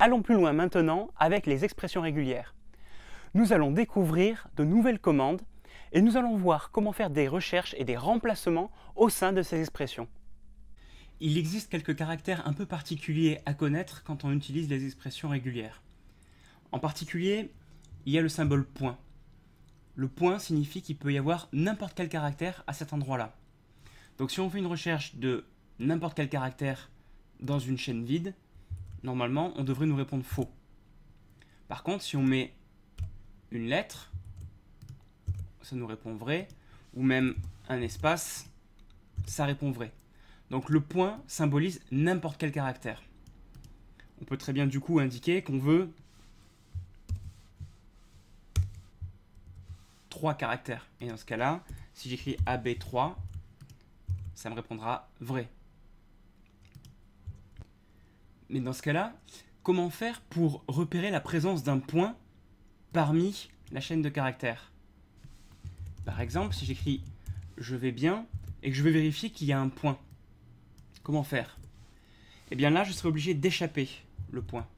Allons plus loin maintenant avec les expressions régulières. Nous allons découvrir de nouvelles commandes et nous allons voir comment faire des recherches et des remplacements au sein de ces expressions. Il existe quelques caractères un peu particuliers à connaître quand on utilise les expressions régulières. En particulier, il y a le symbole point. Le point signifie qu'il peut y avoir n'importe quel caractère à cet endroit-là. Donc si on fait une recherche de n'importe quel caractère dans une chaîne vide, normalement on devrait nous répondre faux. Par contre, si on met une lettre, ça nous répond vrai, ou même un espace, ça répond vrai. Donc le point symbolise n'importe quel caractère. On peut très bien du coup indiquer qu'on veut 3 caractères. Et dans ce cas-là, si j'écris AB3, ça me répondra vrai. Mais dans ce cas-là, comment faire pour repérer la présence d'un point parmi la chaîne de caractères? Par exemple, si j'écris « je vais bien » et que je veux vérifier qu'il y a un point, comment faire? Eh bien là, je serai obligé d'échapper le point.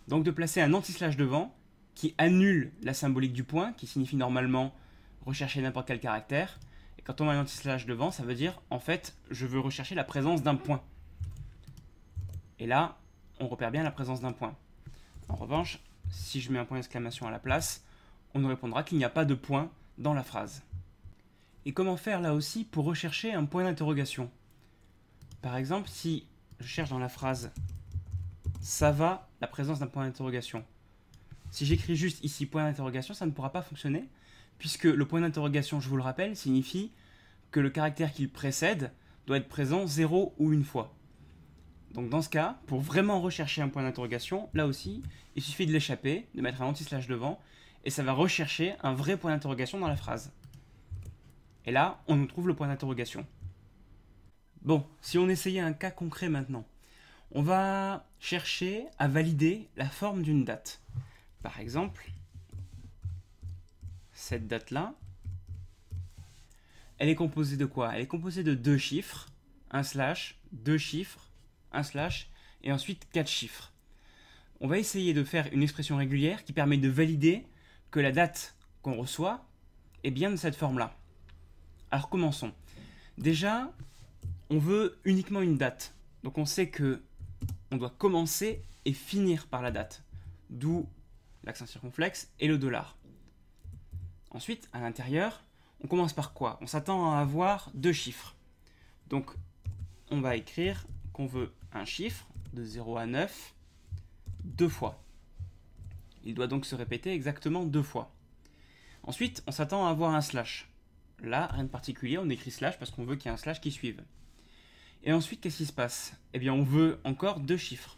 Donc de placer un anti-slash devant qui annule la symbolique du point, qui signifie normalement rechercher n'importe quel caractère. Et quand on met un anti-slash devant, ça veut dire, en fait, je veux rechercher la présence d'un point. Et là, on repère bien la présence d'un point. En revanche, si je mets un point d'exclamation à la place, on nous répondra qu'il n'y a pas de point dans la phrase. Et comment faire là aussi pour rechercher un point d'interrogation? Par exemple, si je cherche dans la phrase « ça va » la présence d'un point d'interrogation. Si j'écris juste ici point d'interrogation, ça ne pourra pas fonctionner, puisque le point d'interrogation, je vous le rappelle, signifie que le caractère qui le précède doit être présent 0 ou une fois. Donc dans ce cas, pour vraiment rechercher un point d'interrogation, là aussi, il suffit de l'échapper, de mettre un anti-slash devant, et ça va rechercher un vrai point d'interrogation dans la phrase. Et là, on nous trouve le point d'interrogation. Bon, si on essayait un cas concret maintenant, on va chercher à valider la forme d'une date. Par exemple, cette date-là, elle est composée de quoi? Elle est composée de 2 chiffres, un slash, 2 chiffres, un slash, et ensuite 4 chiffres. On va essayer de faire une expression régulière qui permet de valider que la date qu'on reçoit est bien de cette forme-là. Alors commençons. Déjà, on veut uniquement une date. Donc on sait que on doit commencer et finir par la date. D'où l'accent circonflexe et le $. Ensuite, à l'intérieur, on commence par quoi? On s'attend à avoir 2 chiffres. Donc, on va écrire qu'on veut un chiffre de 0 à 9 2 fois. Il doit donc se répéter exactement 2 fois. Ensuite, on s'attend à avoir un slash. Là, rien de particulier, on écrit slash parce qu'on veut qu'il y ait un slash qui suive. Et ensuite, qu'est-ce qui se passe? Eh bien, on veut encore 2 chiffres.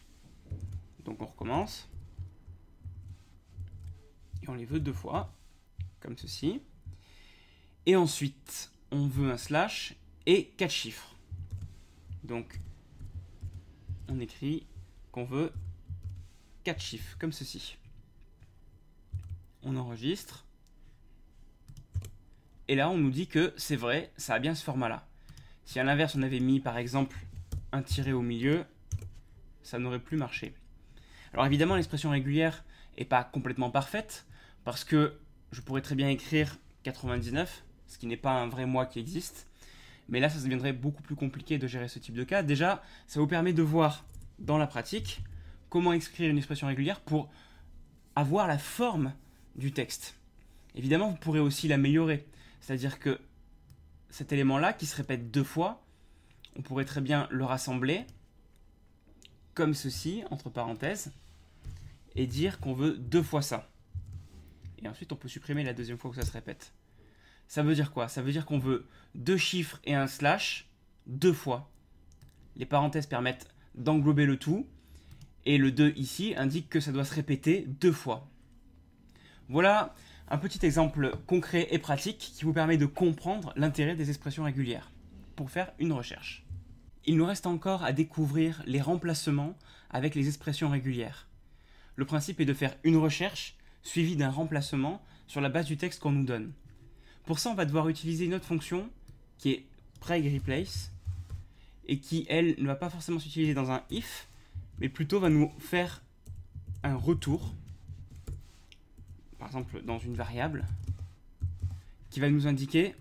Donc, on recommence. Et on les veut 2 fois, comme ceci. Et ensuite, on veut un slash et 4 chiffres. Donc, on écrit qu'on veut 4 chiffres, comme ceci. On enregistre. Et là, on nous dit que c'est vrai, ça a bien ce format-là. Si à l'inverse, on avait mis, par exemple, un tiret au milieu, ça n'aurait plus marché. Alors évidemment, l'expression régulière n'est pas complètement parfaite, parce que je pourrais très bien écrire 99, ce qui n'est pas un vrai mois qui existe. Mais là, ça deviendrait beaucoup plus compliqué de gérer ce type de cas. Déjà, ça vous permet de voir dans la pratique comment écrire une expression régulière pour avoir la forme du texte. Évidemment, vous pourrez aussi l'améliorer. C'est-à-dire que cet élément-là, qui se répète 2 fois, on pourrait très bien le rassembler comme ceci, entre parenthèses, et dire qu'on veut 2 fois ça. Et ensuite, on peut supprimer la deuxième fois où ça se répète. Ça veut dire quoi? Ça veut dire qu'on veut 2 chiffres et un slash 2 fois. Les parenthèses permettent d'englober le tout, et le 2 ici indique que ça doit se répéter 2 fois. Voilà un petit exemple concret et pratique qui vous permet de comprendre l'intérêt des expressions régulières pour faire une recherche. Il nous reste encore à découvrir les remplacements avec les expressions régulières. Le principe est de faire une recherche suivie d'un remplacement sur la base du texte qu'on nous donne. Pour ça, on va devoir utiliser une autre fonction qui est PregReplace et qui, elle, ne va pas forcément s'utiliser dans un if, mais plutôt va nous faire un retour, par exemple dans une variable, qui va nous indiquer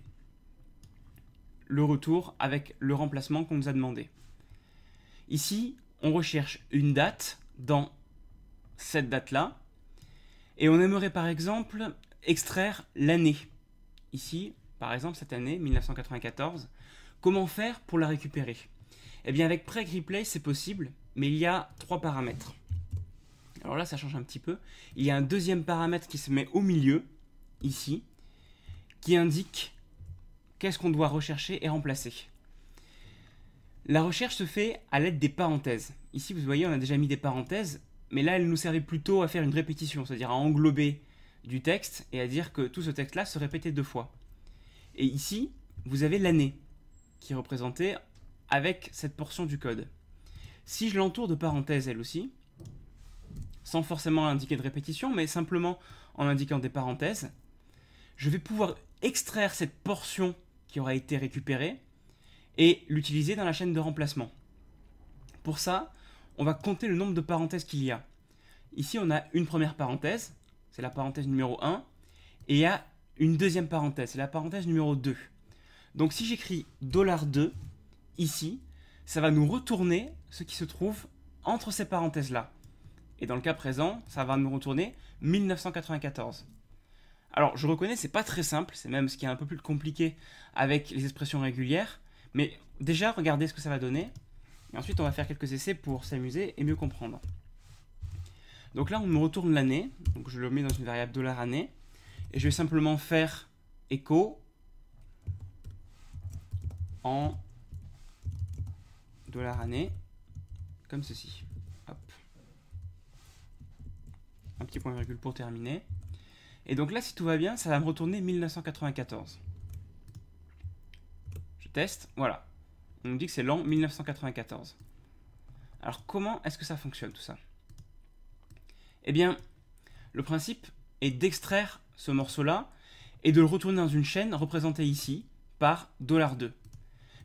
le retour avec le remplacement qu'on nous a demandé. Ici, on recherche une date dans cette date-là, et on aimerait par exemple extraire l'année. Ici, par exemple, cette année, 1994. Comment faire pour la récupérer? Eh bien, avec PregReplace, c'est possible, mais il y a 3 paramètres. Alors là, ça change un petit peu. Il y a un deuxième paramètre qui se met au milieu, ici, qui indique qu'est-ce qu'on doit rechercher et remplacer. La recherche se fait à l'aide des parenthèses. Ici, vous voyez, on a déjà mis des parenthèses, mais là, elles nous servaient plutôt à faire une répétition, c'est-à-dire à englober du texte et à dire que tout ce texte-là se répétait 2 fois. Et ici, vous avez l'année qui est représentée avec cette portion du code. Si je l'entoure de parenthèses elle aussi, sans forcément indiquer de répétition, mais simplement en indiquant des parenthèses, je vais pouvoir extraire cette portion qui aura été récupérée et l'utiliser dans la chaîne de remplacement. Pour ça, on va compter le nombre de parenthèses qu'il y a. Ici, on a une première parenthèse, c'est la parenthèse numéro 1, et il y a une deuxième parenthèse, c'est la parenthèse numéro 2. Donc si j'écris $2, ici, ça va nous retourner ce qui se trouve entre ces parenthèses-là. Et dans le cas présent, ça va nous retourner 1994. Alors, je reconnais, c'est pas très simple, c'est même ce qui est un peu plus compliqué avec les expressions régulières, mais déjà, regardez ce que ça va donner, et ensuite on va faire quelques essais pour s'amuser et mieux comprendre. Donc là, on me retourne l'année, donc je le mets dans une variable $année, et je vais simplement faire echo en $année, comme ceci. Hop. Un petit point virgule pour terminer. Et donc là, si tout va bien, ça va me retourner 1994. Je teste, voilà. On nous dit que c'est l'an 1994. Alors comment est-ce que ça fonctionne tout ça? Eh bien, le principe est d'extraire ce morceau-là et de le retourner dans une chaîne représentée ici par $2.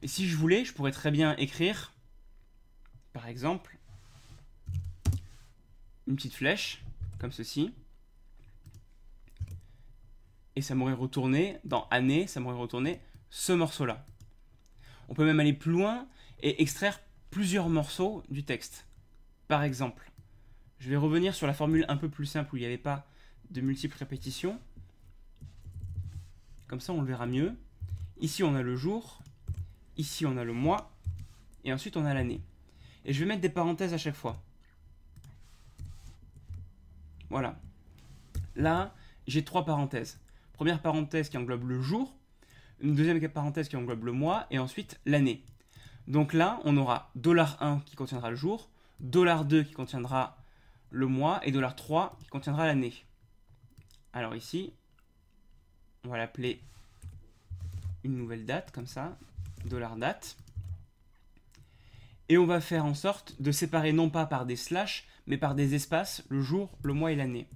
Et si je voulais, je pourrais très bien écrire, par exemple, une petite flèche, comme ceci. Et ça m'aurait retourné, dans année, ça m'aurait retourné ce morceau-là. On peut même aller plus loin et extraire plusieurs morceaux du texte. Par exemple, je vais revenir sur la formule un peu plus simple où il n'y avait pas de multiples répétitions. Comme ça, on le verra mieux. Ici, on a le jour. Ici, on a le mois. Et ensuite, on a l'année. Et je vais mettre des parenthèses à chaque fois. Voilà. Là, j'ai 3 parenthèses. Première parenthèse qui englobe le jour. Une deuxième parenthèse qui englobe le mois. Et ensuite, l'année. Donc là, on aura $1 qui contiendra le jour. $2 qui contiendra le mois. Et $3 qui contiendra l'année. Alors ici, on va l'appeler une nouvelle date, comme ça. $date. Et on va faire en sorte de séparer non pas par des slash, mais par des espaces, le jour, le mois et l'année.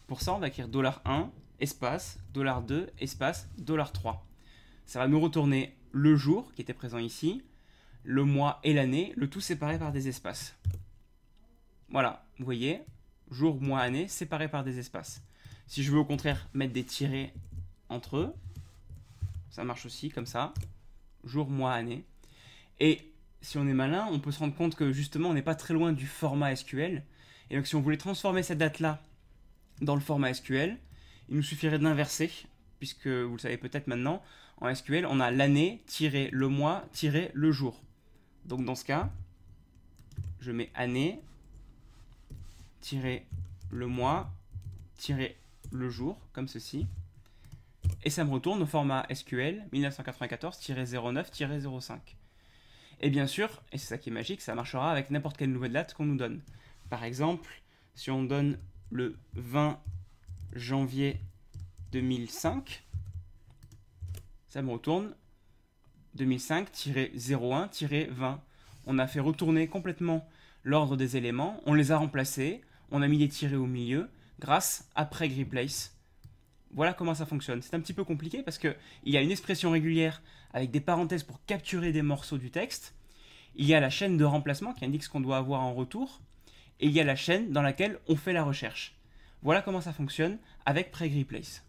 Pour ça, on va écrire $1, espace, $2, espace, $3. Ça va nous retourner le jour, qui était présent ici, le mois et l'année, le tout séparé par des espaces. Voilà, vous voyez, jour, mois, année, séparés par des espaces. Si je veux au contraire mettre des tirets entre eux, ça marche aussi comme ça, jour, mois, année. Et si on est malin, on peut se rendre compte que justement on n'est pas très loin du format SQL. Et donc si on voulait transformer cette date-là dans le format SQL, il nous suffirait d'inverser, puisque vous le savez peut-être maintenant, en SQL on a l'année, le mois, le jour. Donc dans ce cas, je mets année, le mois, le jour, comme ceci. Et ça me retourne au format SQL 1994-09-05. Et bien sûr, et c'est ça qui est magique, ça marchera avec n'importe quelle nouvelle date qu'on nous donne. Par exemple, si on donne le 20 janvier 2005, ça me retourne 2005-01-20. On a fait retourner complètement l'ordre des éléments, on les a remplacés, on a mis des tirets au milieu grâce à PregReplace. Voilà comment ça fonctionne. C'est un petit peu compliqué parce qu'il y a une expression régulière avec des parenthèses pour capturer des morceaux du texte. Il y a la chaîne de remplacement qui indique ce qu'on doit avoir en retour. et il y a la chaîne dans laquelle on fait la recherche. Voilà comment ça fonctionne avec Pregreeplace.